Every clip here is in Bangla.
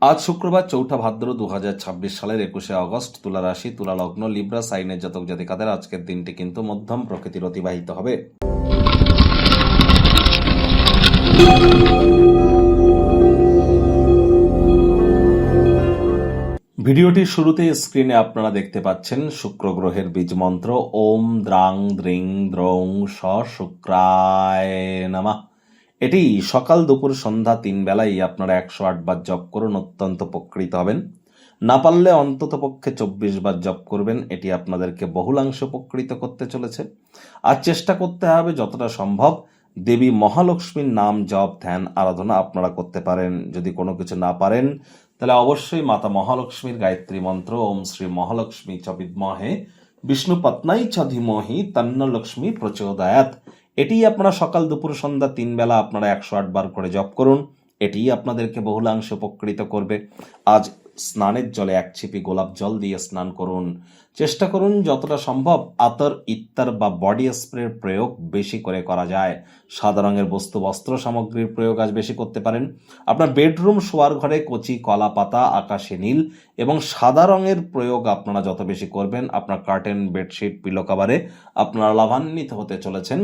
আজ শুক্রবার 4 ভাদ্র 2026 সালের 21 আগস্ট, তুলা রাশি, তুলা লগ্ন, লিব্রা সাইনের জাতক জাতিকাদের আজকের দিনটি কিন্তু মধ্যম প্রকৃতির অতিবাহিত হবে। ভিডিওটির শুরুতে স্ক্রিনে আপনারা দেখতে পাচ্ছেন শুক্র গ্রহের বীজ মন্ত্র ওম দ্রাং দ্রিং দ্রৌং স শুক্রায় নমঃ। এটি সকাল দুপুর সন্ধ্যা 3 বেলায় আপনারা 108 বার জপ করুন, অত্যন্ত উপকৃত হবেন। না পারলে অন্তত পক্ষে 24 বার জপ করবেন, এটি আপনাদেরকে বহুলাংশে উপকৃত করতে চলেছে। আর চেষ্টা করতে হবে যতটা সম্ভব দেবী মহালক্ষ্মীর নাম জপ ধ্যান আরাধনা আপনারা করতে পারেন। যদি কোনো কিছু না পারেন তাহলে অবশ্যই মাতা মহালক্ষ্মীর গায়ত্রী মন্ত্র ওম শ্রী মহালক্ষ্মী চ বিদ্মহে বিষ্ণু পত্নাই চ ধীমহি তন্ন লক্ষ্মী প্রচোদয়াৎ, এটি আপনারা সকাল দুপুর সন্ধ্যা 3 বেলা আপনারা 108 বার করে জপ করুন, এটি আপনাদেরকে বহুলাংশে উপকৃত করবে। আজ স্নানের জলে 1 ছিপি গোলাপ জল দিয়ে স্নান করুন। চেষ্টা করুন যতটা সম্ভব আতর ইত্তার বা বডি স্প্রের প্রয়োগ বেশি করে করা যায়। সাদা রঙের বস্তু বস্ত্র সামগ্রীর প্রয়োগ আজ বেশি করতে পারেন। আপনার বেডরুম শোয়ার ঘরে কচি কলা পাতা আকাশে নীল এবং সাদা রঙের প্রয়োগ আপনারা যত বেশি করবেন, আপনার কার্টেন বেডশিট পিলো কভারে আপনারা লাভান্বিত হতে চলেছেন।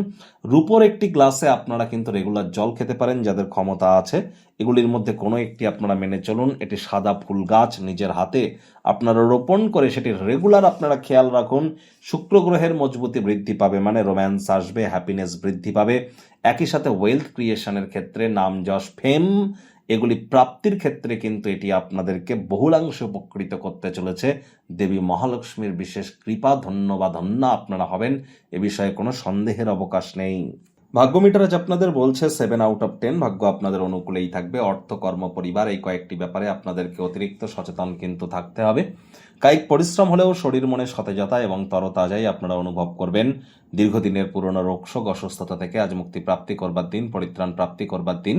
রূপোর একটি গ্লাসে আপনারা কিন্তু রেগুলার জল খেতে পারেন যাদের ক্ষমতা আছে। এগুলির মধ্যে কোনো একটি আপনারা মেনে চলুন। এটি সাদা ফুল গাছ নিজের হাতে আপনারা রোপণ করে সেটি রেগুলার আপনারা খেয়াল রাখুন। শুক্র গ্রহের মজবুতি বৃদ্ধি পাবে, মানে রোম্যান্স আসবে, হ্যাপিনেস বৃদ্ধি পাবে। একই সাথে ওয়েলথ ক্রিয়েশনের ক্ষেত্রে নাম যশ ফেম এগুলি প্রাপ্তির ক্ষেত্রে কিন্তু এটি আপনাদেরকে বহুলাংশে উপকৃত করতে চলেছে। দেবী মহালক্ষ্মীর বিশেষ কৃপা ধন্য বা ধন্য আপনারা হবেন, এ বিষয়ে কোনো সন্দেহের অবকাশ নেই। ভাগ্য মিটার আজ আপনাদের বলছে 7 আউট অফ 10, ভাগ্য আপনাদের অনুকূলেই থাকবে। অর্থ, কর্ম, পরিবার এই কয়েকটি ব্যাপারে আপনাদেরকে অতিরিক্ত সচেতন কিন্তু থাকতে হবে। কায়িক পরিশ্রম হলেও শরীর মনে সতেজতা এবং তরতাজাই আপনারা অনুভব করবেন। দীর্ঘদিনের পুরনো রোগশোক অসুস্থতা থেকে আজ মুক্তি প্রাপ্তি করবার দিন, পরিত্রাণ প্রাপ্তি করবার দিন।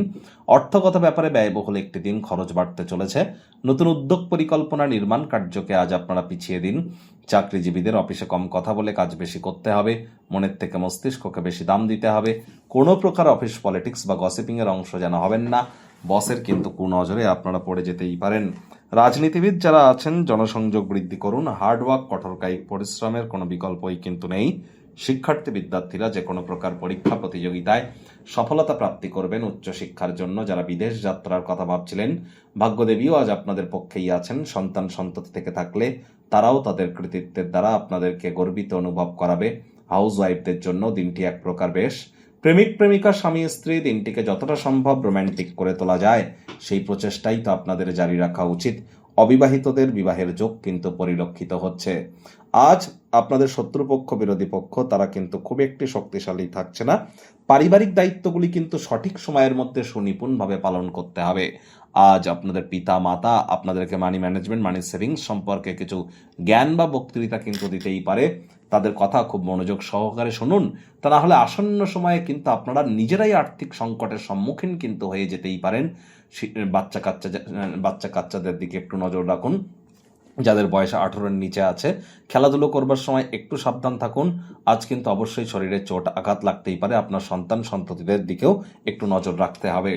অর্থগত ব্যাপারে ব্যয়বহুল একটি দিন, খরচ বাড়তে চলেছে। নতুন উদ্যোগ পরিকল্পনা নির্মাণ কার্যকে আজ আপনারা পিছিয়ে দিন। চাকরিজীবীদের অফিসে কম কথা বলে কাজ বেশি করতে হবে, মনের থেকে মস্তিষ্ককে বেশি দাম দিতে হবে। কোনো প্রকার অফিস পলিটিক্স বা গসিপিং এর অংশ যেন হবেন না, বসের কিন্তু কুনজরে আপনারা পড়ে যেতেই পারেন। রাজনীতিবিদ যারা আছেন জনসংযোগ বৃদ্ধি করুন। হার্ডওয়ার্ক, কঠোর কায়িক পরিশ্রমের কোনো বিকল্পই কিন্তু নেই। শিক্ষার্থী বিদ্যার্থীরা যে কোনো প্রকার পরীক্ষা প্রতিযোগিতায় সফলতা প্রাপ্তি করবেন। উচ্চশিক্ষার জন্য যারা বিদেশ যাত্রার কথা ভাবছিলেন, ভাগ্যদেবীও আজ আপনাদের পক্ষেই আছেন। সন্তান সন্ততি থেকে থাকলে তারাও তাদের কৃতিত্বের দ্বারা আপনাদেরকে গর্বিত অনুভব করাবে। হাউস ওয়াইফদের জন্য দিনটি এক প্রকার বেশ। প্রেমিক প্রেমিকা স্বামী স্ত্রী দিনটিকে যতটা সম্ভব রোম্যান্টিক করে তোলা যায় সেই প্রচেষ্টাই তো আপনাদের জারি রাখা উচিত। অবিবাহিতদের বিবাহের যোগ কিন্তু পরিলক্ষিত হচ্ছে। আজ আপনাদের শত্রুপক্ষ বিরোধী পক্ষ তারা কিন্তু খুব একটি শক্তিশালী থাকছে না। পারিবারিক দায়িত্বগুলি কিন্তু সঠিক সময়ের মধ্যে সুনিপুণভাবে পালন করতে হবে। আজ আপনাদের পিতা মাতা আপনাদেরকে মানি ম্যানেজমেন্ট, মানি সেভিংস সম্পর্কে কিছু জ্ঞান বা বক্তৃতা কিন্তু দিতেই পারে। তাদের কথা খুব মনোযোগ সহকারে শুনুন, তা না হলে আসন্ন সময়ে কিন্তু আপনারা নিজেরাই আর্থিক সংকটের সম্মুখীন কিন্তু হয়ে যেতেই পারেন। বাচ্চা কাচ্চাদের দিকে একটু নজর রাখুন। যাদের বয়স 18-এর নিচে আছে, খেলাধুলো করবার সময় একটু সাবধান থাকুন। আজ কিন্তু অবশ্যই শরীরে চোট আঘাত লাগতেই পারে। আপনার সন্তান সন্ততিদের দিকেও একটু নজর রাখতে হবে।